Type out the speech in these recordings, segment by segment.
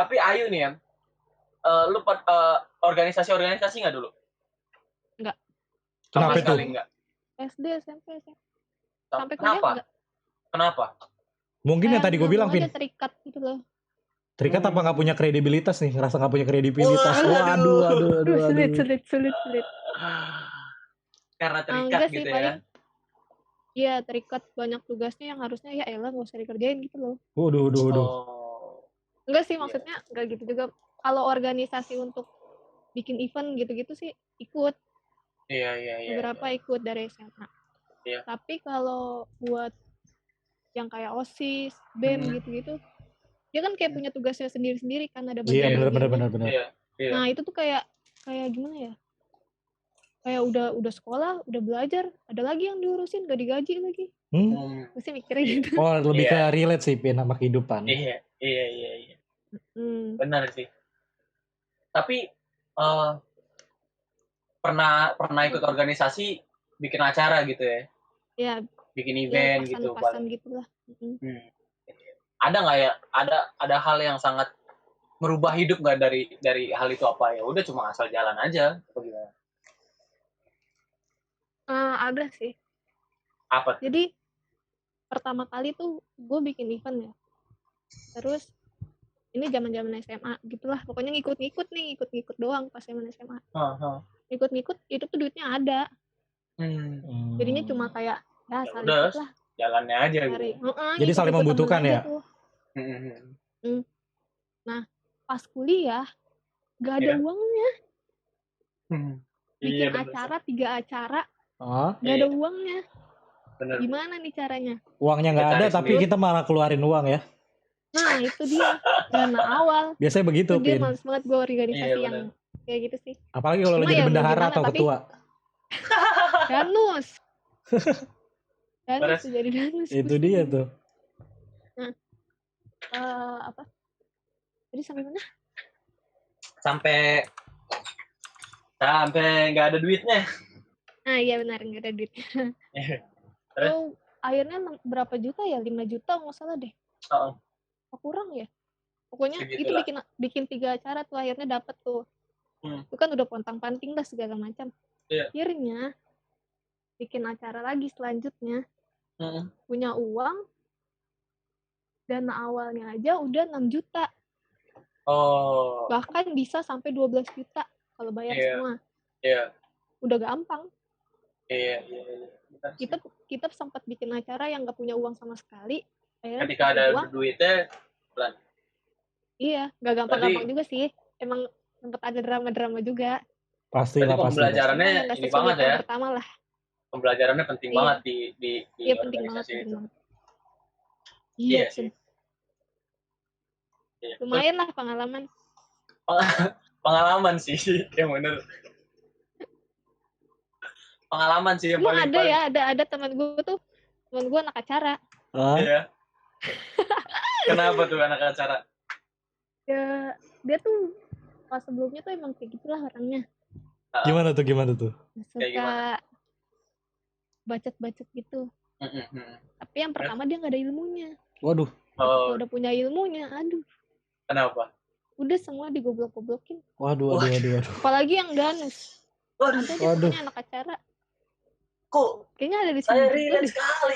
Tapi Ayu nih ya, lu organisasi nggak dulu? Nggak. Sama Kenapa sekali tuh? nggak. SD, SMP, sampai kuliah Kenapa? nggak. Kenapa? Mungkin yang tadi gue bilang, Pin. Pin. Terikat gitu loh. Terikat apa nggak punya kredibilitas nih? Ngerasa nggak punya kredibilitas. Waduh. Sulit. Karena terikat enggak gitu sih, ya. paling iya terikat banyak tugasnya yang harusnya ya elah nggak usah dikerjain gitu loh. Waduh. Enggak sih, maksudnya enggak gitu juga. Kalau organisasi untuk bikin event gitu-gitu sih ikut. Iya. Beberapa ikut dari SMA. Iya. Tapi kalau buat yang kayak OSIS, BEM gitu-gitu, dia kan kayak punya tugasnya sendiri-sendiri kan, ada bagian-bagiannya. Benar. Iya. Nah, itu tuh kayak gimana ya? Kayak udah sekolah, udah belajar, ada lagi yang diurusin, gak digaji lagi. Mesti mikirnya gitu. Oh, lebih ke relate sih, Pin, sama kehidupan. Iya. Benar sih. Tapi pernah ikut organisasi bikin acara gitu ya? Iya. Bikin event gitu. Pasan gitu lah. Ada nggak ya? Ada hal yang sangat merubah hidup nggak dari hal itu apa ya? Udah cuma asal jalan aja, apa gimana? Ada sih. Apa? Jadi pertama kali tuh gue bikin event ya. Terus ini zaman-zaman SMA gitulah. Pokoknya ngikut doang pas zaman SMA. Ngikut itu tuh duitnya ada. Jadinya cuma kayak saling ikut lah. Jalannya aja gitu. Jadi saling membutuhkan ya. Nah, pas kuliah gak ada uangnya. Bikin acara 3 acara. Gak ada uangnya. Bener. Gimana nih caranya? Uangnya nggak ada tapi kita malah keluarin uang ya. Nah itu dia dana awal. Biasanya begitu, Pin. Dia males banget gue organisasi yang kayak gitu sih. Apalagi kalau lo jadi bendahara atau ketua. Danus jadi danus. Itu dia tuh. Nah, apa? Jadi sampai mana? Sampai nggak ada duitnya. Iya benar, nggak ada duitnya. Terus akhirnya berapa juta ya? 5 juta nggak salah deh. Kurang ya. Pokoknya segitulah. Itu bikin 3 acara tuh akhirnya dapet tuh. Itu kan udah pontang-panting lah segala macam. Akhirnya bikin acara lagi selanjutnya. Punya uang. Dana awalnya aja udah 6 juta. Bahkan bisa sampai 12 juta kalau bayar semua. Udah gampang. Kita sempat bikin acara yang nggak punya uang sama sekali. Ketika ada duitnya, pelan. Iya, nggak gampang-gampang juga sih. Emang sempat ada drama-drama juga. Pastilah. Pembelajarannya ini banget ya. Pertama lah. Pembelajarannya penting banget di organisasi itu. Iya sih. Lumayan lah pengalaman. Pengalaman sih, yang bener. Pengalaman sih yang paling ada teman gue anak acara. Iya. Kenapa tuh anak acara? Ya dia tuh pas sebelumnya tuh emang kayak gitulah orangnya. Gimana tuh? Suka bacot gitu. Tapi yang pertama dia nggak ada ilmunya. Waduh. Udah punya ilmunya, aduh. Kenapa? Udah semua digoblok-goblokin. Waduh. Apalagi yang danus. Waduh. Anak acara. Kok kayaknya ada di sini. Saya relate sekali.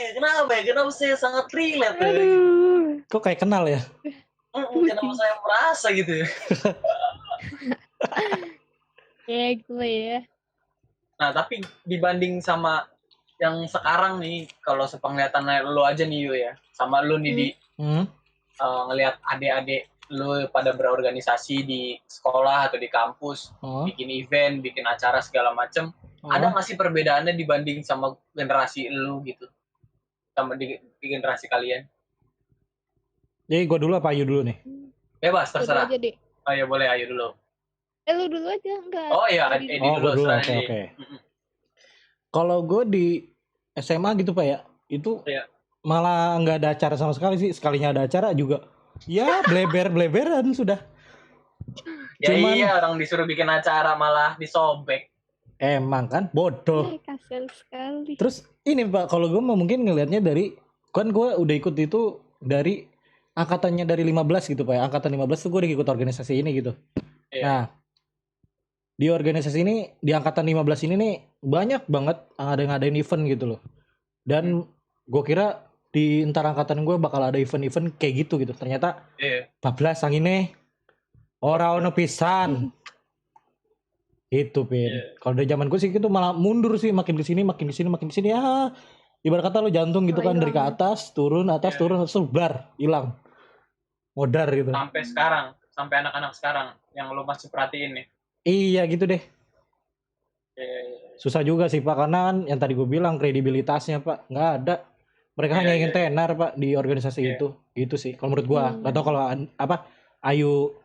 Kenapa saya sangat relate? Aduh. Kok kayak kenal ya? Kenapa saya merasa gitu ya? Gitu ya. Nah, tapi dibanding sama yang sekarang nih, kalau sepenglihatan lu aja nih Yu ya, sama lu nih di ngelihat adik-adik lu pada berorganisasi di sekolah atau di kampus, bikin event, bikin acara segala macem. Ada nggak sih perbedaannya dibanding sama generasi lu gitu, sama di generasi kalian? Jadi gue dulu apa Ayu dulu nih? Bebas terserah. Aja deh. Oh ya boleh Ayu dulu. Lu dulu aja enggak? Oh iya, dulu. Oke. Kalau gue di SMA gitu Pak ya, itu malah nggak ada acara sama sekali sih. Sekalinya ada acara juga, ya bleberan sudah. Cuman, iya orang disuruh bikin acara malah disobek. Emang kan bodoh. Kasian sekali. Terus ini Pak, kalau gue mungkin ngelihatnya dari kan gue udah ikut itu dari angkatannya dari 15 gitu Pak ya. Angkatan 15 tuh gue udah ikut organisasi ini gitu. Nah, di organisasi ini, di angkatan 15 ini nih banyak banget ngadain event gitu loh. Dan gue kira di entar angkatan gue bakal ada event-event kayak gitu. Ternyata bablas angine ora ono pisan. Itu Pin. Kalau dari zaman gue sih itu malah mundur sih, makin ke sini ya. Ibarat kata lo jantung gitu kan, dari ke atas turun terus bar hilang. Modar gitu. Sampai sekarang, sampai anak-anak sekarang yang lo masih perhatiin nih. Iya gitu deh. Susah juga sih Pak, karena kan yang tadi gue bilang kredibilitasnya Pak nggak ada. Mereka hanya ingin tenar Pak di organisasi itu. Gitu sih kalau menurut gue. Gak tau kalau Ayu.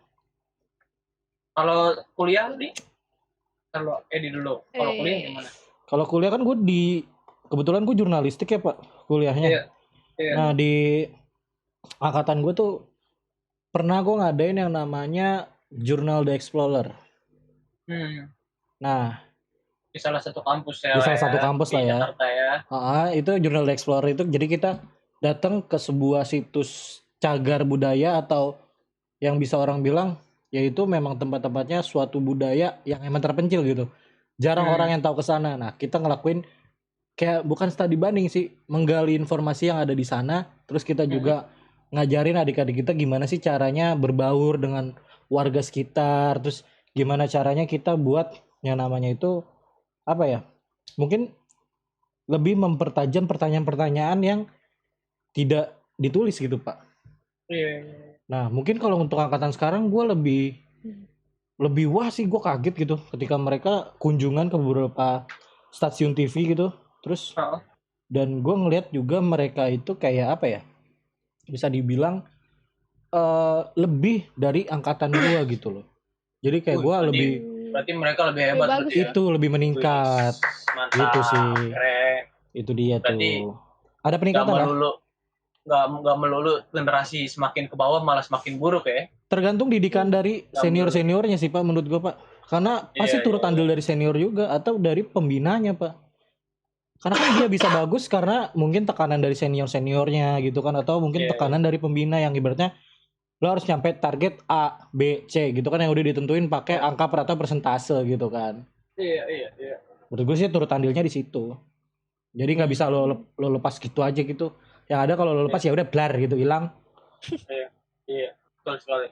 Kalau kuliah nih, kalau Edi dulu. Kalau kuliah gimana? Kalau kuliah kan gue kebetulan gue jurnalistik ya Pak kuliahnya. Nah di angkatan gue tuh pernah gue ngadain yang namanya Journal The Explorer. Nah, di salah satu kampus ya. Di salah satu kampus lah ya. Jakarta ya. Itu Journal The Explorer itu jadi kita datang ke sebuah situs cagar budaya atau yang bisa orang bilang yaitu memang tempat-tempatnya suatu budaya yang emang terpencil gitu. Jarang orang yang tahu ke sana. Nah, kita ngelakuin kayak bukan studi banding sih, menggali informasi yang ada di sana, terus kita juga ngajarin adik-adik kita gimana sih caranya berbaur dengan warga sekitar, terus gimana caranya kita buat yang namanya itu apa ya? Mungkin lebih mempertajam pertanyaan-pertanyaan yang tidak ditulis gitu, Pak. Nah, mungkin kalau untuk angkatan sekarang gue lebih wah sih, gue kaget gitu ketika mereka kunjungan ke beberapa stasiun TV gitu. Terus dan gue ngelihat juga mereka itu kayak apa ya, bisa dibilang lebih dari angkatan gue gitu loh. Jadi kayak gue berarti mereka lebih hebat berarti itu ya? Lebih meningkat. Mantap, gitu sih keren. Itu dia berarti tuh ada peningkatan nggak melulu generasi semakin ke bawah malah semakin buruk ya. Tergantung didikan dari senior-seniornya sih Pak menurut gue Pak, karena pasti turut andil dari senior juga atau dari pembinanya Pak. Karena kan dia bisa bagus karena mungkin tekanan dari senior-seniornya gitu kan, atau mungkin tekanan dari pembina yang ibaratnya lo harus nyampe target A, B, C gitu kan yang udah ditentuin pakai angka atau persentase gitu kan. Iya. Menurut gue sih turut andilnya di situ. Jadi nggak bisa lo lepas gitu aja gitu. Yang ada kalau lo lepas ya udah blar gitu, hilang. Iya, betul sekali.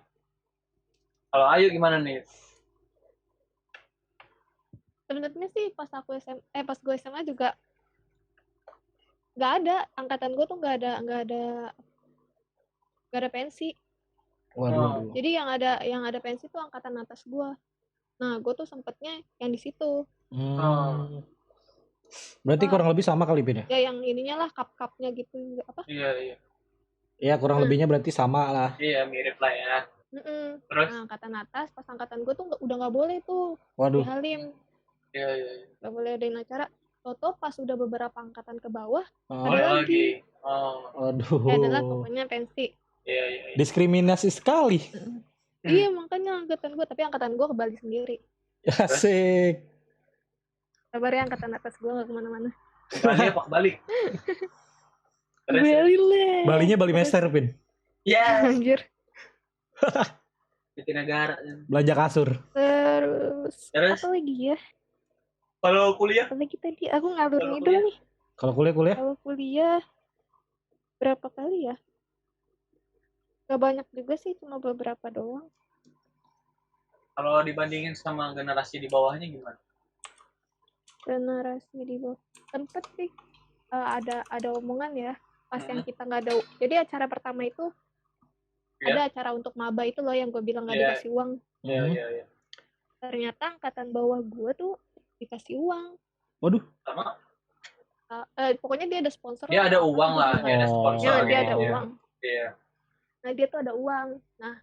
Kalau Ayu gimana nih? Sebenarnya sih pas gue SMA juga nggak ada, angkatan gue tuh nggak ada pensi. Waduh. Jadi yang ada pensi tuh angkatan atas gue. Nah, gue tuh sempetnya yang di situ. Berarti kurang lebih sama kali Bin ya? Ya yang ininya lah, cup-cupnya gitu apa? Iya. Ya kurang lebihnya berarti sama lah. Iya, mirip lah ya. Terus? Nah, angkatan atas, pas angkatan gue tuh udah nggak boleh tuh. Waduh. Di Halim. Iya. Nggak boleh adain acara. Toto pas udah beberapa angkatan ke bawah, ada lagi. Aduh. Adalah pokoknya pensi. Iya. Diskriminasi sekali. Iya, makanya angkatan gue, tapi angkatan gue ke Bali sendiri. Asik. Kabar ya angkatan atas gue nggak kemana-mana. Bali apa balik? Bali lah. Balinya Bali Master Pin. Ya. Anjir. Jatinegara. Belanja kasur. Terus apa lagi ya? Kalau kuliah? Apa lagi tadi? Aku ngalur ngidul nih. Kalau kuliah? Kalau kuliah berapa kali ya? Gak banyak juga sih, cuma beberapa doang. Kalau dibandingin sama generasi di bawahnya gimana? Generasi di bawah tempat sih ada omongan ya pas yang kita nggak ada. Jadi acara pertama itu ada acara untuk maba itu loh yang gue bilang nggak dikasih uang. Iya. Ternyata angkatan bawah gue tuh dikasih uang. Waduh. Sama? Pokoknya dia ada sponsor. Dia ada uang lah. Dia ada sponsor. Dia ada uang. Iya. Nah dia tuh ada uang. Nah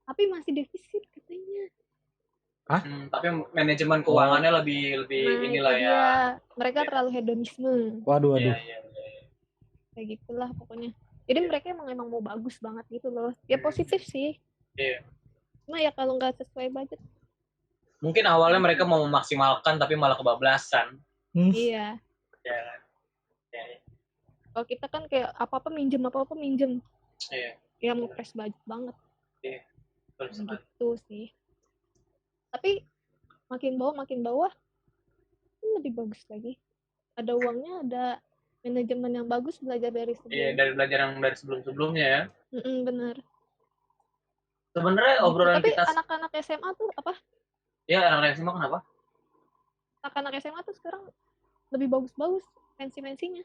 tapi masih defisit katanya. Tapi manajemen keuangannya lebih inilah ya. Mereka terlalu hedonisme. Waduh. Iya. Kayak gitulah pokoknya. Jadi mereka emang mau bagus banget gitu loh. Ya positif sih. Iya. Cuma ya kalau nggak sesuai budget. Mungkin awalnya mereka mau memaksimalkan tapi malah kebablasan. Iya. Ya. Kalau kita kan kayak apa-apa minjem. Iya. ya mau press budget banget. Iya. Gitu sih. Tapi makin bawah lebih bagus lagi. Ada uangnya, ada manajemen yang bagus, belajar dari sebelumnya. Iya, dari belajar yang dari sebelum-sebelumnya ya. Bener. Sebenarnya gitu. obrolan Tapi kita. Anak-anak SMA tuh apa? Ya, anak-anak SMA kenapa? Anak-anak SMA tuh sekarang lebih bagus-bagus pensi-pensinya.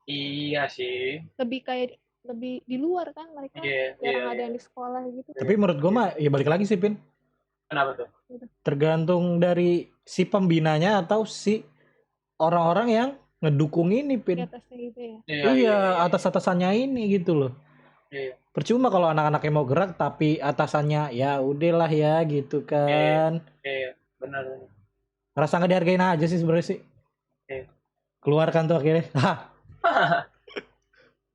Iya sih. Lebih di luar kan mereka. Jarang ada yang di sekolah gitu. Tapi menurut gue mah ya balik lagi sih, Pin. Kenapa tuh? Tergantung dari si pembinanya atau si orang-orang yang ngedukung ini, Pin. Di atasnya gitu ya. Iya, atas-atasannya ini gitu loh. Iya. Percuma kalau anak-anaknya mau gerak tapi atasannya ya udahlah ya gitu kan. Iya, benar. Rasa nggak dihargain aja sih sebenarnya sih. Keluarkan tuh akhirnya.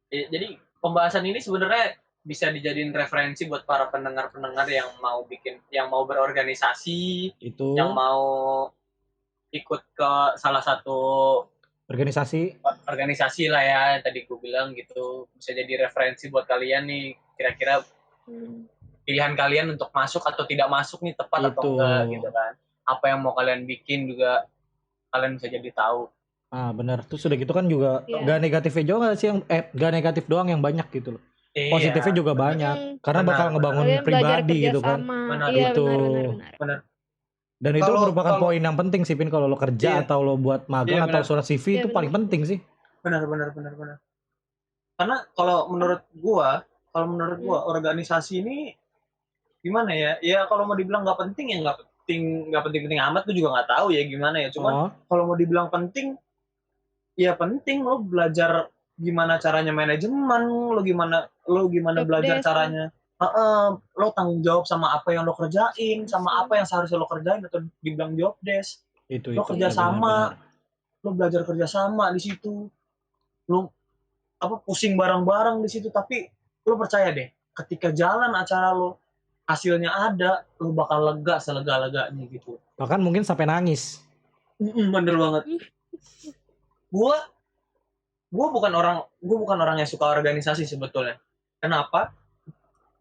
Jadi pembahasan ini sebenarnya bisa dijadiin referensi buat para pendengar-pendengar yang mau berorganisasi, yang mau ikut ke salah satu organisasi lah ya, tadi gue bilang gitu. Bisa jadi referensi buat kalian nih, kira-kira pilihan kalian untuk masuk atau tidak masuk nih tepat atau enggak gitu kan. Apa yang mau kalian bikin juga kalian bisa jadi tahu. Benar. Terus sudah gitu kan juga gak negatifnya juga sih yang gak negatif doang yang banyak gitu loh. Positifnya juga banyak karena bakal ngebangun pribadi gitu kan. Iya, gitu. Benar. Dan itu merupakan poin yang penting sih, Pin, kalau lo kerja atau lo buat magang atau surat CV itu paling penting sih. Benar. Karena kalau menurut gua organisasi ini gimana ya? Ya kalau mau dibilang nggak penting ya nggak penting amat, gua juga nggak tahu ya gimana ya. Cuman kalau mau dibilang penting, ya penting. Lo belajar gimana caranya manajemen, lo gimana belajar caranya. Lo tanggung jawab sama apa yang lo kerjain, sama apa yang seharusnya lo kerjain atau dibilang job desk. Lo kerja sama, lo belajar kerja sama di situ. Lo pusing bareng-bareng di situ, tapi lo percaya deh, ketika jalan acara lo hasilnya ada, lo bakal lega selega-leganya gitu. Bahkan mungkin sampai nangis. Bener banget. Gue bukan orang yang suka organisasi sebetulnya. Kenapa?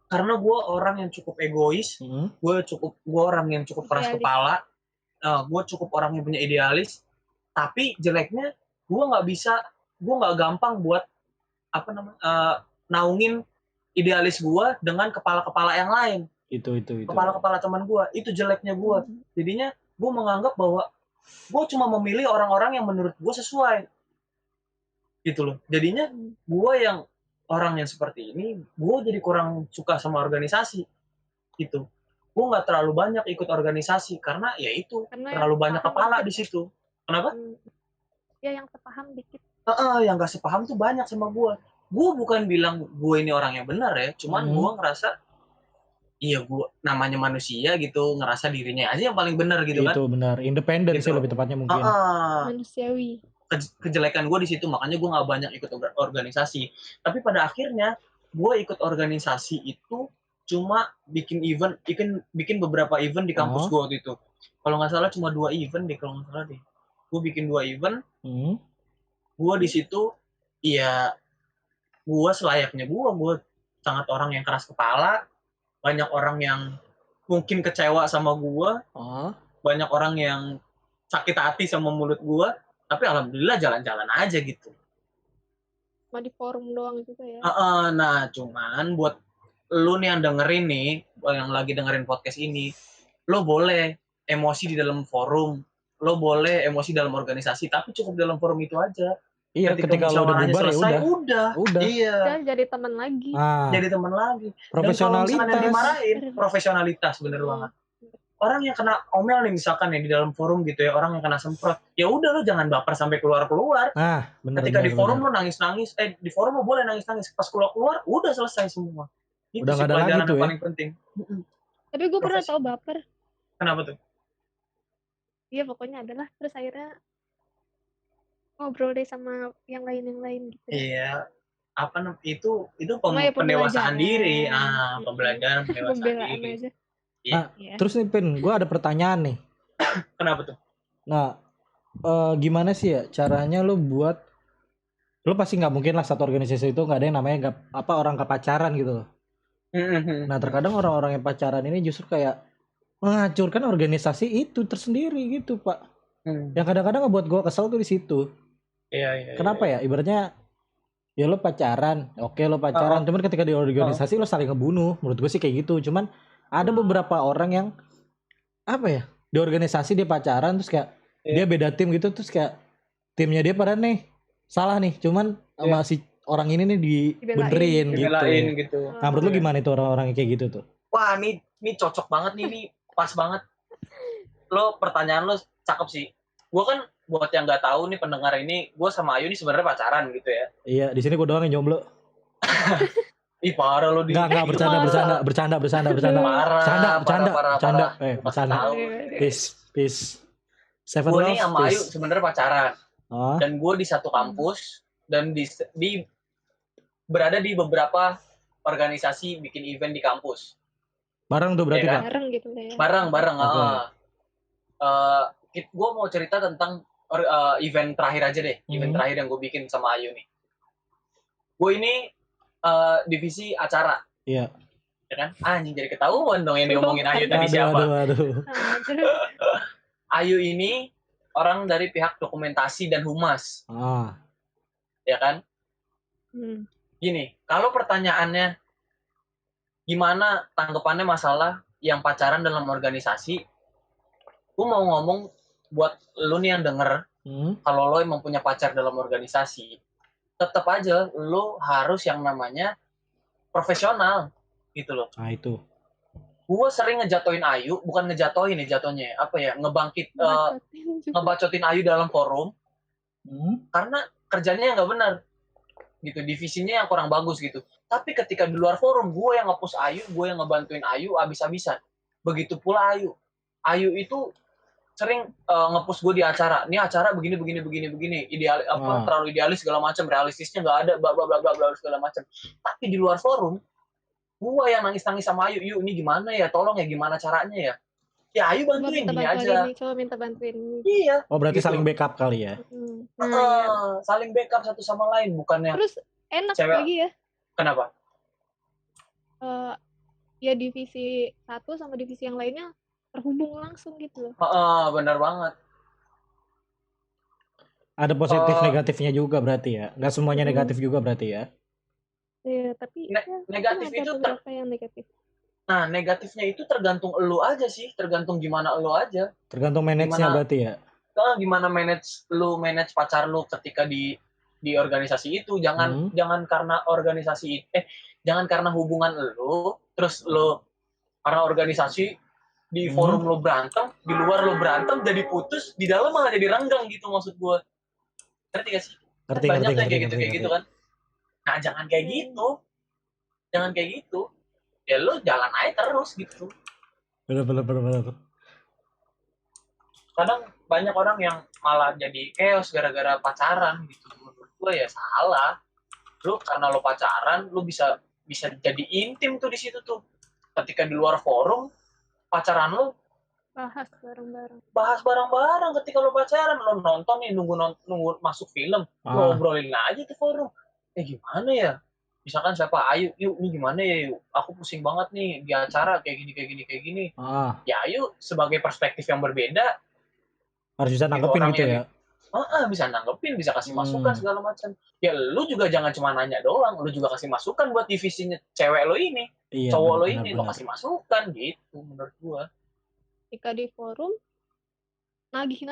Karena gue orang yang cukup egois, gue orang yang cukup keras kepala, gue cukup orang yang punya idealis. Tapi jeleknya gue nggak gampang buat naungin idealis gue dengan kepala-kepala yang lain. Itu. Kepala-kepala teman gue, itu jeleknya gue. Jadinya gue menganggap bahwa gue cuma memilih orang-orang yang menurut gue sesuai. Gitu loh. Jadinya gue yang orang yang seperti ini, gue jadi kurang suka sama organisasi. Gitu. Gue nggak terlalu banyak ikut organisasi karena ya itu terlalu banyak kepala di situ. Kenapa? Ya yang sepaham dikit. Yang nggak sepaham tuh banyak sama gue. Gue bukan bilang gue ini orang yang benar ya, cuman gue ngerasa iya gue namanya manusia gitu, ngerasa dirinya aja yang paling benar gitu kan. Itu benar, independen sih lebih tepatnya mungkin. Manusiawi. Kejelekan gue di situ, makanya gue nggak banyak ikut organisasi. Tapi pada akhirnya gue ikut organisasi itu cuma bikin beberapa event di kampus gue waktu itu. Kalau nggak salah cuma 2 event deh, kalau nggak salah deh. Gue bikin 2 event. Gue di situ, iya, gue selayaknya gue sangat orang yang keras kepala. Banyak orang yang mungkin kecewa sama gue. Banyak orang yang sakit hati sama mulut gue. Tapi alhamdulillah jalan-jalan aja gitu. Cuma di forum doang juga ya. Nah, cuman buat lu nih yang dengerin nih, yang lagi dengerin podcast ini, lo boleh emosi di dalam forum, lo boleh emosi dalam organisasi, tapi cukup dalam forum itu aja. Iya, ketika lo udah bubar selesai, ya udah. Iya. Jadi teman lagi. Jadi teman lagi. Profesionalitas. Dan kalau yang dimarahin, profesionalitas bener banget. Orang yang kena omel nih misalkan ya di dalam forum gitu ya, orang yang kena semprot, ya udah lo jangan baper sampai keluar. Bener, ketika di forum lo nangis-nangis, di forum lo boleh nangis-nangis, pas keluar udah selesai semua. Itu udah nggak ada lagi tuh ya. Paling penting. Tapi gue pernah tahu baper. Kenapa tuh? Iya pokoknya adalah terus akhirnya ngobrol deh sama yang lain gitu. Iya. Itu pendewasaan diri. Pembelajaran pendewasaan diri. Aja. Terus nih Pin, gue ada pertanyaan nih. Kenapa tuh? Nah, gimana sih ya caranya lo buat, lo pasti nggak mungkin lah satu organisasi itu nggak ada yang namanya orang nggak pacaran gitu loh. Nah terkadang orang-orang yang pacaran ini justru kayak menghancurkan organisasi itu tersendiri gitu Pak. Yang kadang-kadang ngebuat gue kesel tuh di situ. Iya. Kenapa ya? Ibaratnya ya lo pacaran, oke lo pacaran, cuman ketika di organisasi lo saling ngebunuh. Menurut gue sih kayak gitu. Cuman ada beberapa orang yang apa ya? Di organisasi dia pacaran terus kayak dia beda tim gitu terus kayak timnya dia pada nih salah nih, cuman sama si orang ini nih dibenerin gitu. Nah, menurut lo gimana itu orang-orang kayak gitu tuh? Wah, ini cocok banget nih, ini pas banget. Lo pertanyaan lo cakep sih. Gue kan buat yang nggak tahu nih pendengar ini, gue sama Ayu ini sebenarnya pacaran gitu ya. Iya, di sini gue doang yang jomblo. Ih parah lo di. Enggak bercanda. Bercanda. Peace. Gue nih sama Ayu sebenarnya pacaran. Dan gue di satu kampus dan di berada di beberapa organisasi bikin event di kampus. Bareng tuh berarti Pak? Bareng gitu ya. Bareng. Gue mau cerita tentang event terakhir aja deh. Event terakhir yang gue bikin sama Ayu nih. Gue ini divisi acara. Iya. Ya kan? Anjing jadi ketahuan dong yang diomongin Ayu tadi siapa. Aduh. Ayu ini orang dari pihak dokumentasi dan humas. Ya kan? Gini, kalau pertanyaannya gimana tanggapannya masalah yang pacaran dalam organisasi, gue mau ngomong buat lu nih yang denger, kalau lo emang punya pacar dalam organisasi, tetap aja lo harus yang namanya profesional gitu loh. Nah itu. Gue sering ngejatoin Ayu, bukan ngejatoin ya jatohnya, apa ya, ngebacotin Ayu dalam forum, karena kerjanya nggak benar, gitu, divisinya yang kurang bagus gitu. Tapi ketika di luar forum, gue yang nge-push Ayu, gue yang ngebantuin Ayu abis-abisan. Begitu pula Ayu. Ayu itu sering nge-push gue di acara. Ini acara begini. Ideal terlalu idealis segala macam, realistisnya nggak ada, bla bla bla bla segala macam. Tapi di luar forum, gue yang nangis-nangis sama Ayu, "Yuk, ini gimana ya? Tolong ya gimana caranya ya?" Ya Ayu bantuin gini aja. Coba minta bantuin. Iya. Oh berarti gitu. Saling backup kali ya? Saling backup satu sama lain, bukannya. Terus enak lagi ya? Kenapa? Ya divisi satu sama divisi yang lainnya terhubung langsung gitu loh. Benar banget. Ada positif negatifnya juga berarti ya? Nggak semuanya negatif juga berarti ya? Iya, tapi negatif itu yang negatif. Nah, negatifnya itu tergantung elu aja sih, tergantung gimana elu aja. Tergantung manage-nya berarti ya? Gimana manage pacar lu ketika di organisasi itu. Jangan karena jangan karena hubungan lu, terus lu karena organisasi di forum lu berantem, di luar lu berantem jadi putus, di dalam malah jadi renggang gitu maksud gue. Ngerti gak sih? Banyak kayak gitu kan. Nah, jangan kayak gitu. Ya lu jalan aja terus gitu. Bener. Kadang banyak orang yang malah jadi chaos gara-gara pacaran gitu. Menurut gue ya salah. Lu karena lu pacaran, lu bisa jadi intim tuh di situ tuh. Ketika di luar forum, pacaran lu bahas bareng-bareng ketika lu pacaran. Lu nonton nih, nunggu masuk film, lu obrolin aja tuh forum. Gimana ya? Misalkan siapa, Ayu, yuk ini gimana ya, yuk aku pusing banget nih di acara kayak gini. Ya Ayu sebagai perspektif yang berbeda harus bisa nanggepin gitu ya. Bisa nanggepin, bisa kasih masukan segala macam. Ya lu juga jangan cuma nanya doang, lu juga kasih masukan buat divisinya cewek lo ini, cowok lo ini, lo kasih masukan gitu menurut gua. Ketika di forum nagih.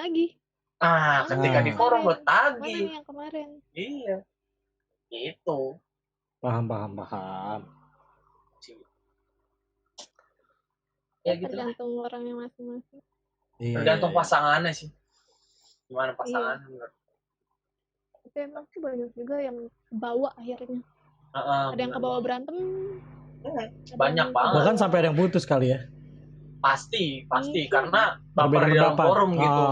Ketika di forum lo tagih. Yang kemarin. Iya. Gitu. Paham. Ya gitu tergantung orangnya masing-masing. Tergantung pasangannya sih. Gimana pasangannya menurut? Tapi emang sih banyak juga yang kebawa akhirnya. Ada yang kebawa berantem. Banyak banget. Bahkan sampai ada yang putus kali ya. Pasti karena baper di dalam forum gitu.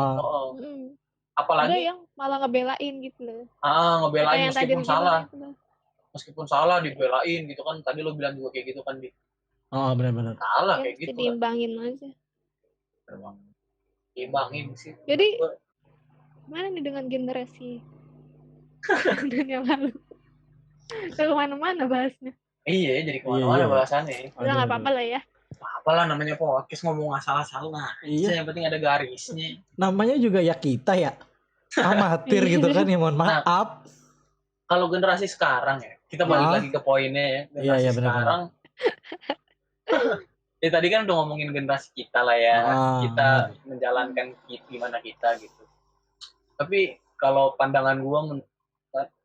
Apalagi ada yang malah ngebelain gitu loh. Ngebelain meskipun salah dibelain gitu kan. Tadi lo bilang juga kayak gitu kan, Di. Benar. Salah kayak gitu. Diimbangin aja. Diimbangin sih. Jadi gimana nih dengan generasi yang lalu? Ke mana-mana bahasnya. Iya, jadi kemana-mana bahasannya. Udah nggak apa-apa lah ya. Apalah namanya podcast ngomong salah-salah. Iya. Yang penting ada garisnya. Namanya juga ya kita ya. Amatir gitu kan ya, mohon maaf. Nah, kalau generasi sekarang ya, kita balik lagi ke poinnya ya. Generasi sekarang. Ya tadi kan udah ngomongin generasi kita lah ya. Kita menjalankan gimana kita gitu. Tapi kalau pandangan gue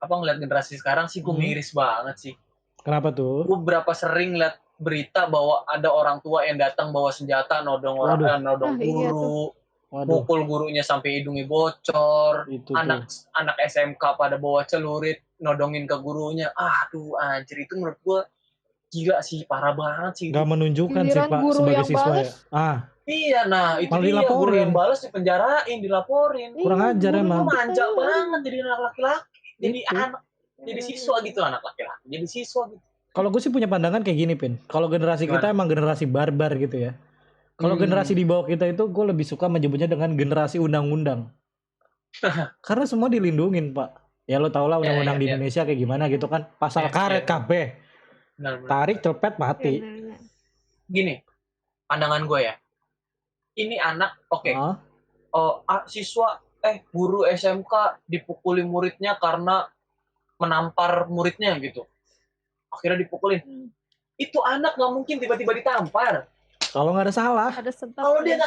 ngeliat generasi sekarang sih gue miris banget sih. Kenapa tuh? Gue berapa sering liat berita bahwa ada orang tua yang datang bawa senjata nodong guru, mukul gurunya sampai hidungnya bocor, anak SMK pada bawa celurit nodongin ke gurunya. Aduh anjir, itu menurut gue gila sih, parah banget sih. Gak menunjukkan sih Pak sebagai siswa ya. Iya, nah itu dia, guru yang balas dipenjarain, dilaporin. Kurang ajar emang. Manja banget jadi anak laki-laki, jadi anak, jadi siswa gitu, anak laki-laki jadi siswa gitu. Kalau gue sih punya pandangan kayak gini, Pin. Kalau generasi kita emang generasi barbar gitu ya. Kalau generasi di bawah kita itu gue lebih suka menyebutnya dengan generasi undang-undang. Karena semua dilindungin, Pak. Ya lo tau lah undang-undang di Indonesia kayak gimana gitu kan. Pasal karet kabeh. Tarik cepet mati. Gini, pandangan gue ya. Ini anak, siswa, guru SMK dipukuli muridnya karena menampar muridnya gitu. Akhirnya dipukulin. Itu anak nggak mungkin tiba-tiba ditampar. Kalau nggak ada salah. Kalau dia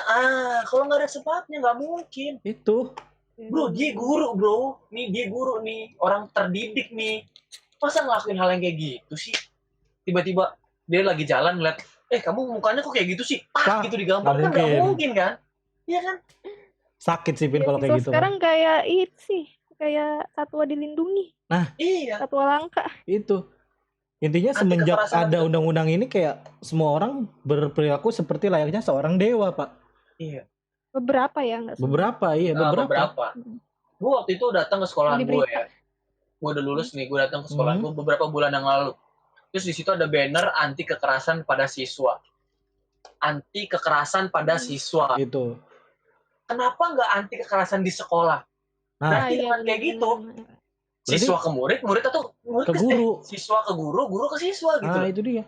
kalau nggak ada sebabnya nggak mungkin. Itu. Bro, dia guru bro. Dia guru nih, orang terdidik nih. Masa ngelakuin hal yang kayak gitu sih? Tiba-tiba dia lagi jalan ngeliat, kamu mukanya kok kayak gitu sih? Gitu digambar kan nggak mungkin kan? Iya kan? Sakit sih Pin kalau kayak gitu. Sekarang kayak itu sih, kayak satwa dilindungi. Nah, iya. Satwa langka. Itu. Intinya semenjak ada undang-undang ini kayak semua orang berperilaku seperti layaknya seorang dewa, Pak. Iya. Beberapa ya, enggak semua. Beberapa. Gue waktu itu datang ke sekolahan gue ya. Gue udah lulus nih, gue datang ke sekolahan gue beberapa bulan yang lalu. Terus di situ ada banner anti kekerasan pada siswa. Anti kekerasan pada siswa. Itu. Kenapa nggak anti kekerasan di sekolah? Berarti dengan kayak gitu. Siswa ke murid atau murid ke guru. Siswa ke guru ke siswa gitu. Itu dia.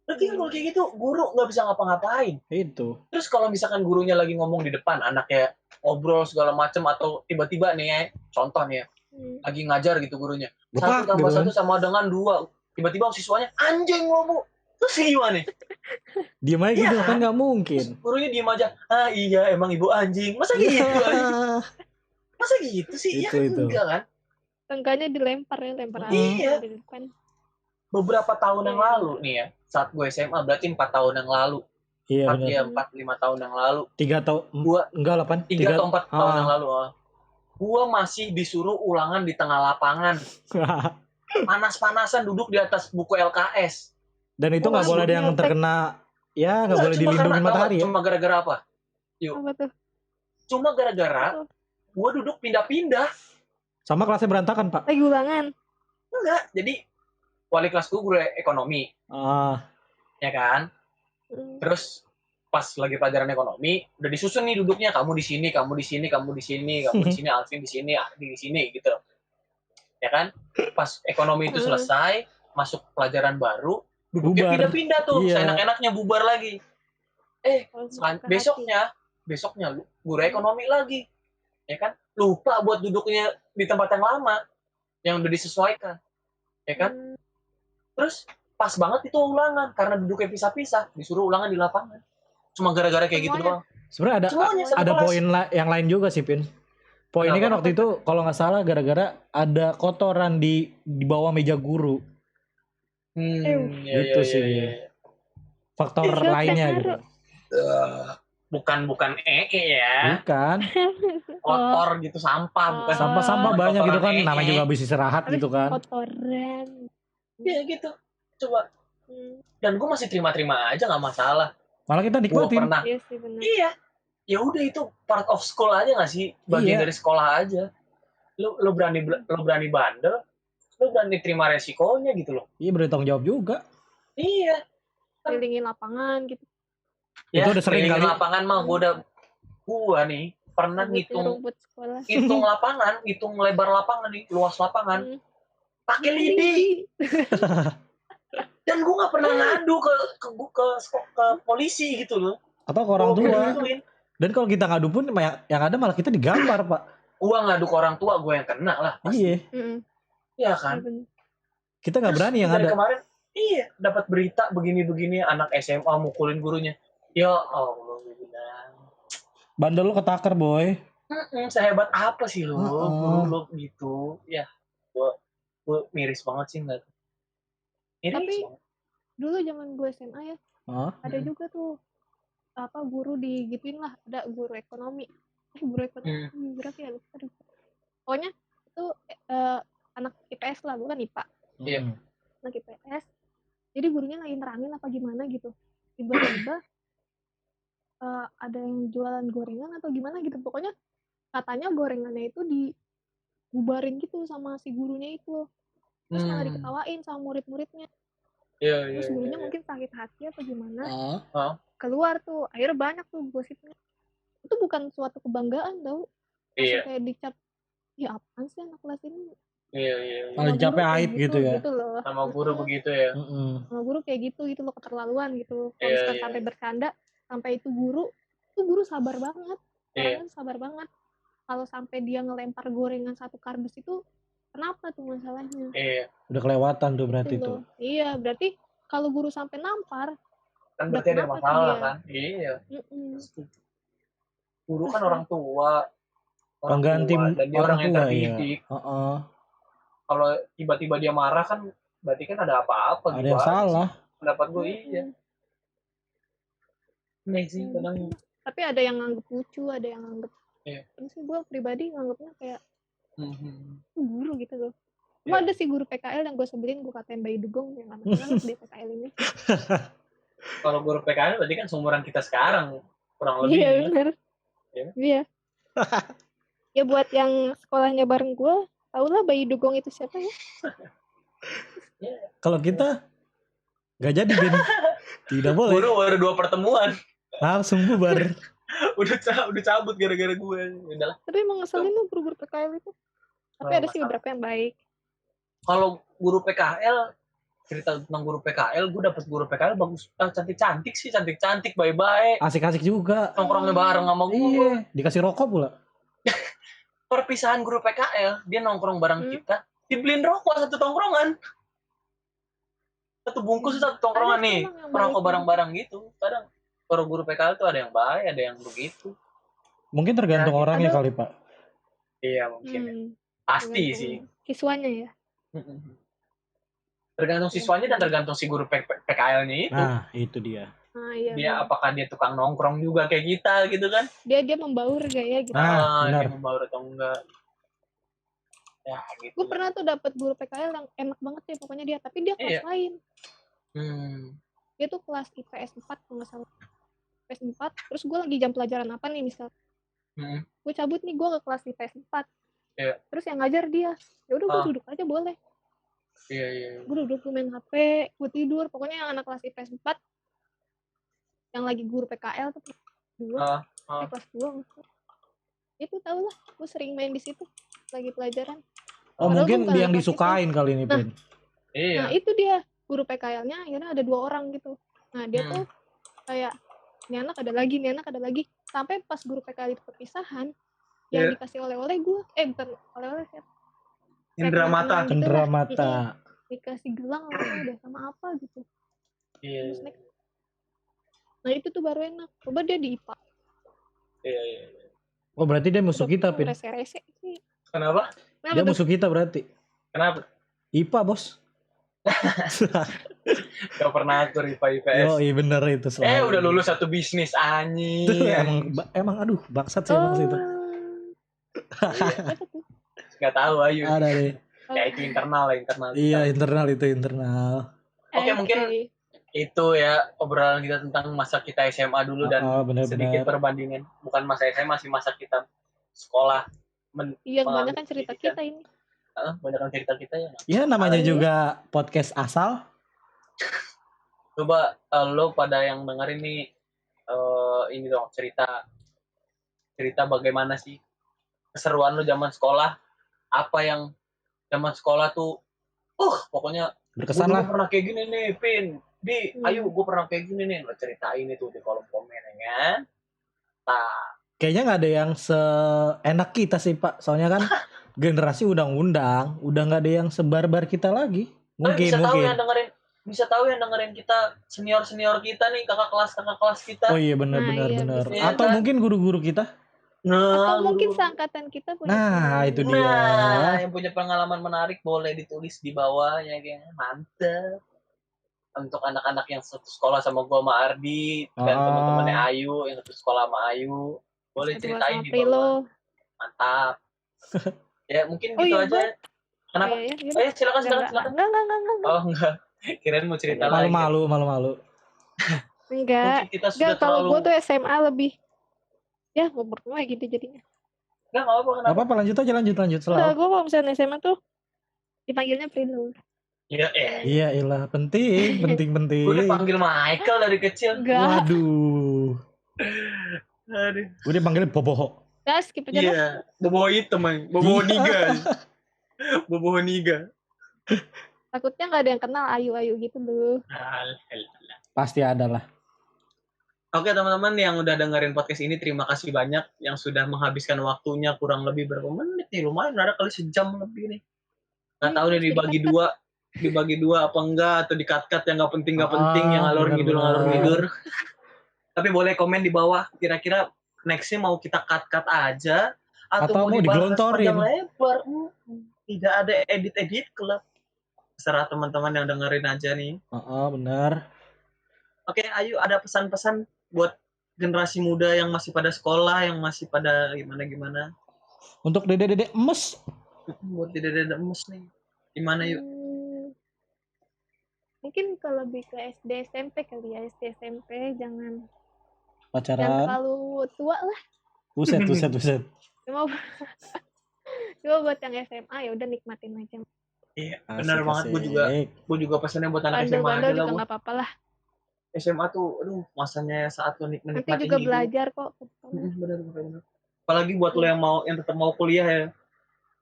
Berarti kan kalau kayak gitu, guru nggak bisa ngapa-ngapain. Itu. Terus kalau misalkan gurunya lagi ngomong di depan, anaknya ngobrol segala macem, atau tiba-tiba nih ya, contoh nih ya, lagi ngajar gitu gurunya. 1+1 sama dengan 2. Tiba-tiba siswanya, anjing lo bu. Terus gimana nih? Diem aja gitu kan nggak mungkin. Terus gurunya diem aja, iya emang ibu anjing. Masa gitu anjing? Masa gitu sih? Ya enggak kan? Tengkanya dilempar ya, lempar iya. Di depan. Beberapa tahun yang lalu nih ya, saat gue SMA berarti 4 tahun yang lalu. Iya, 4-5 tahun yang lalu. 3 tahun. Enggak 8. 3 atau 4 tahun yang lalu. Gue masih disuruh ulangan di tengah lapangan. Panas-panasan duduk di atas buku LKS. Dan itu nggak boleh ada yang terkena, ya nggak boleh dilindungi matahari ya. Cuma gara-gara apa? Cuma gara-gara gue duduk pindah-pindah. Sama kelasnya berantakan, Pak. Lagi ulangan. Enggak, jadi wali kelas gue guru ekonomi. Ya kan? Terus pas lagi pelajaran ekonomi, udah disusun nih duduknya, kamu di sini, kamu di sini, kamu di sini, kamu di sini, Alvin di sini, Adi di sini gitu. Ya kan? Pas ekonomi itu selesai, masuk pelajaran baru, duduknya pindah-pindah tuh, seenak-enaknya bubar lagi. Besoknya guru ekonomi lagi. Ya kan? Lupa buat duduknya di tempat yang lama, yang udah disesuaikan. Ya kan? Terus pas banget itu ulangan, karena duduknya pisah-pisah, disuruh ulangan di lapangan. Cuma gara-gara kayak gitu doang. Sebenarnya ada poin yang lain juga sih, Pin. Poin ini kan waktu itu kalau nggak salah gara-gara ada kotoran di bawah meja guru. Gitu sih. Faktor lainnya gitu. Bukan ya. Bukan. Kotor gitu, sampah, bukan sampah banyak gitu kan, namanya juga habis istirahat gitu kan. Kotoran. Ya gitu. Coba. Dan gue masih terima-terima aja, nggak masalah. Malah kita nikmatin. Pernah. Iya. Ya udah itu part of school aja nggak sih? Bagian dari sekolah aja. Lo berani bandel, lo berani terima resikonya gitu loh. Iya, berani tanggung jawab juga. Iya. Kelilingin lapangan gitu. Ya, itu udah sering kali. Lapangan mah gua nih pernah ngitung lapangan, hitung lebar lapangan nih, luas lapangan. Pakai lidi. Dan gue nggak pernah ngadu ke polisi gitu loh. Atau ke orang tua. Dan kalau kita ngadu pun yang ada malah kita digambar, Pak. Gua ngadu ke orang tua, gue yang kena lah pasti. Iya kan? Kita nggak berani yang ada. Kemarin dapat berita begini-begini anak SMA mukulin gurunya. Ya Allah, bilang. Bandel lo ketakar, boy. Sehebat apa sih lo? Guru lo gitu. Ya, gue miris banget sih ngeliat. Tapi dulu zaman gue SMA ya, ada juga tuh guru digituin lah, ada guru ekonomi. Berapa ya? Pokoknya itu anak IPS lah, bukan IPA. Anak IPS. Jadi gurunya lagi nerangin apa gimana gitu. Tiba-tiba ada yang jualan gorengan atau gimana gitu. Pokoknya katanya gorengannya itu dibubarin gitu sama si gurunya itu. Terus malah diketawain sama murid-muridnya. Terus gurunya mungkin sakit hati apa gimana. Keluar tuh, akhirnya banyak tuh gosipnya. Itu bukan suatu kebanggaan tau. Masih kayak dicap, ya apaan sih anak kelas ini. Malah dicapnya aib gitu ya. Gitu loh. Sama guru begitu ya. Sama guru kayak gitu loh, keterlaluan gitu. Kalau misalkan sampai bercanda, sampai itu guru sabar banget. Orangnya sabar banget. Kalau sampai dia ngelempar gorengan satu kardus itu, kenapa tuh masalahnya? Udah kelewatan tuh berarti tuh. Iya, berarti kalau guru sampai nampar, kan berarti ada masalah kan? Iya. Guru kan orang tua. Pengganti dan dia orang yang terdidik. Iya. Kalau tiba-tiba dia marah kan berarti kan ada apa-apa. Ada yang salah. Pendapat gue iya. Nih sih kadang. Tapi ada yang nganggep lucu, ada yang nganggep. Ini sih gue pribadi nganggepnya kayak guru gitu loh. Cuma ada sih guru PKL yang gue sebelin, gue katain bayi dugong yang anak-anak di PKL ini. Kalau guru PKL berarti kan seumuran kita sekarang kurang lebih. Iya benar. Iya. Ya buat yang sekolahnya bareng gue, tau lah bayi dugong itu siapa ya? Kalau kita nggak jadi Ben. Tidak boleh. Guru baru 2 pertemuan. Langsung bubar. udah cabut gara-gara gue. Udahlah. Tapi emang ngeselin tuh guru PKL itu. Tapi ada sih beberapa yang baik. Kalau guru PKL, cerita tentang guru PKL, gue dapet guru PKL bagus, cantik-cantik sih, cantik-cantik, baik-baik. Asik-asik juga. Nongkrongnya bareng sama gue. Dikasih rokok pula. Perpisahan guru PKL, dia nongkrong bareng kita, dibeliin rokok satu tongkrongan. Satu bungkus satu tongkrongan nih, rokok bareng-bareng gitu. Kadang kalau guru PKL tuh ada yang baik, ada yang begitu. Mungkin tergantung orangnya kali, Pak. Iya, mungkin. Pasti sih. Siswanya ya. Tergantung siswanya dan tergantung si guru PKL-nya itu. Nah, itu dia. Iya, dia apakah dia tukang nongkrong juga kayak kita gitu kan? Dia membaur gak ya gitu. Dia membaur atau enggak. Ya, gitu. Gue pernah tuh dapat guru PKL yang enak banget sih pokoknya dia, tapi dia kelas lain. Dia tuh kelas IPS 4 kalau nggak salah. IPS 4, terus gue lagi jam pelajaran apa nih misal. Gue cabut nih, gue ke kelas IPS 4. Terus yang ngajar dia. Ya udah gue duduk aja boleh. Iya. Gue duduk main HP, gue tidur. Pokoknya yang anak kelas IPS 4 yang lagi guru PKL tuh kelas 2 itu tau lah, gue sering main di situ lagi pelajaran. Mungkin dia yang disukain kali ini Ben. Nah itu dia guru PKL-nya akhirnya ada 2 orang gitu. Nah dia tuh kayak ini anak ada lagi sampai pas guru PKL itu perpisahan yang dikasih oleh-oleh gue bukan oleh-oleh siapa Cendera mata dikasih gelang udah sama apa gitu. Nah itu tuh baru enak. Coba dia di IPA. Iya. Oh berarti dia musuh kita, Pin. Rese sih. Kenapa? Dia musuh kita berarti. Kenapa? IPA, Bos. Gak pernah atur IPA IPS. Oh iya bener itu selalu. Udah lulus satu bisnis anjing. Emang aduh bangsat sih emang itu. Gak tahu ayo. Ada deh. Ya itu internal. Iya internal. Oke mungkin itu ya obrolan kita tentang masa kita SMA dulu dan sedikit perbandingan. Bukan masa SMA sih, masa kita sekolah. Iya kebanyakan cerita kita ini. Kebanyakan cerita kita ya. Ya namanya juga podcast asal. Coba lo pada yang dengerin nih ini dong cerita bagaimana sih keseruan lo zaman sekolah, apa yang zaman sekolah tuh pokoknya Berkesan lah. Gue pernah kayak gini nih, Pin. Ayo gue pernah kayak gini nih. Lo ceritain itu di kolom komen ya. Kayaknya nggak ada yang seenak kita sih Pak. Soalnya kan generasi undang-undang, udah nggak ada yang sebarbar kita lagi. Mungkin. Bisa tahu yang dengerin kita senior kita nih, kakak kelas kita. Oh iya benar. Ya, atau mungkin guru-guru kita. Atau mungkin seangkatan kita punya. Itu dia. Yang punya pengalaman menarik boleh ditulis di bawah ya, geng. Mantep. Untuk anak-anak yang satu sekolah sama gua sama Ardi dan teman-temannya Ayu yang satu sekolah sama Ayu, boleh ceritain di bawah. Mantap. Ya mungkin gitu aja. Kenapa? Ya, silakan. Enggak. Oh enggak. Kirain mau cerita lagi. Malu-malu. Enggak. Kalau gue tuh SMA lebih ya ngomong gitu jadinya. Enggak apa-apa. Enggak apa-apa, lanjut selalu. Gue kalau misalnya SMA tuh dipanggilnya Prilur. Iya, ilah penting. Gue dipanggil Michael dari kecil. Enggak. Waduh. Gue dipanggil Boboho. Skip aja. Iya, Boboho hitam, Boboho niga. Takutnya nggak ada yang kenal Ayu gitu loh. Pasti ada lah. Oke teman-teman yang udah dengerin podcast ini, terima kasih banyak yang sudah menghabiskan waktunya kurang lebih berapa menit nih, lumayan ada kali sejam lebih nih. Nggak tahu nih dibagi dua apa enggak, atau di-cut yang nggak penting yang ngalor ngidul. Tapi boleh komen di bawah kira-kira nextnya mau kita cut aja atau mau digelontorin lebar. Tidak ada edit klub. Serah teman-teman yang dengerin aja nih. Benar. Oke, Ayu ada pesan-pesan buat generasi muda yang masih pada sekolah, yang masih pada gimana? Untuk dede-dede emes. Buat dede-dede emes nih. Gimana yuk? Mungkin kalau lebih ke SD SMP kali ya. SD SMP jangan pacaran. Jangan terlalu tua lah. Buset. Cuma buat yang SMA ya udah nikmatin aja. Iya, benar banget. Gue juga pesannya buat anak SMA aja lah. Nggak apa-apa lah. SMA tuh, masanya saat lo nikmatin nanti juga belajar kok. Benar. Apalagi buat lo yang tetap mau kuliah ya.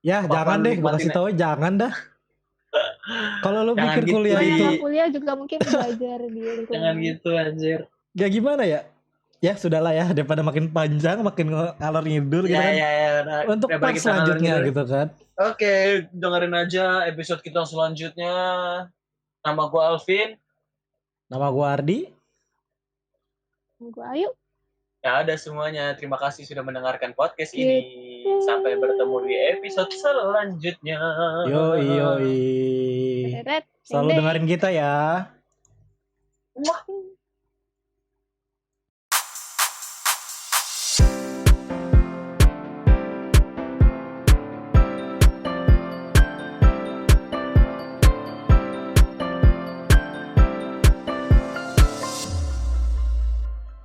Ya, jangan deh, gue kasih tahu jangan dah. Kalau lo pikir kuliah itu. Kuliah juga mungkin belajar di lingkungan. Jangan gitu anjir. Ya gimana ya? Ya sudahlah ya, daripada makin panjang, makin ngalor ngidul gitu kan. Ya. Untuk part selanjutnya gitu kan. Oke, dengerin aja episode kita selanjutnya. Nama gue Alvin. Nama gue Ardi. Gue Ayu. Ya ada semuanya. Terima kasih sudah mendengarkan podcast ini. Sampai bertemu di episode selanjutnya. Yoi. Selalu dengerin kita ya. Wah.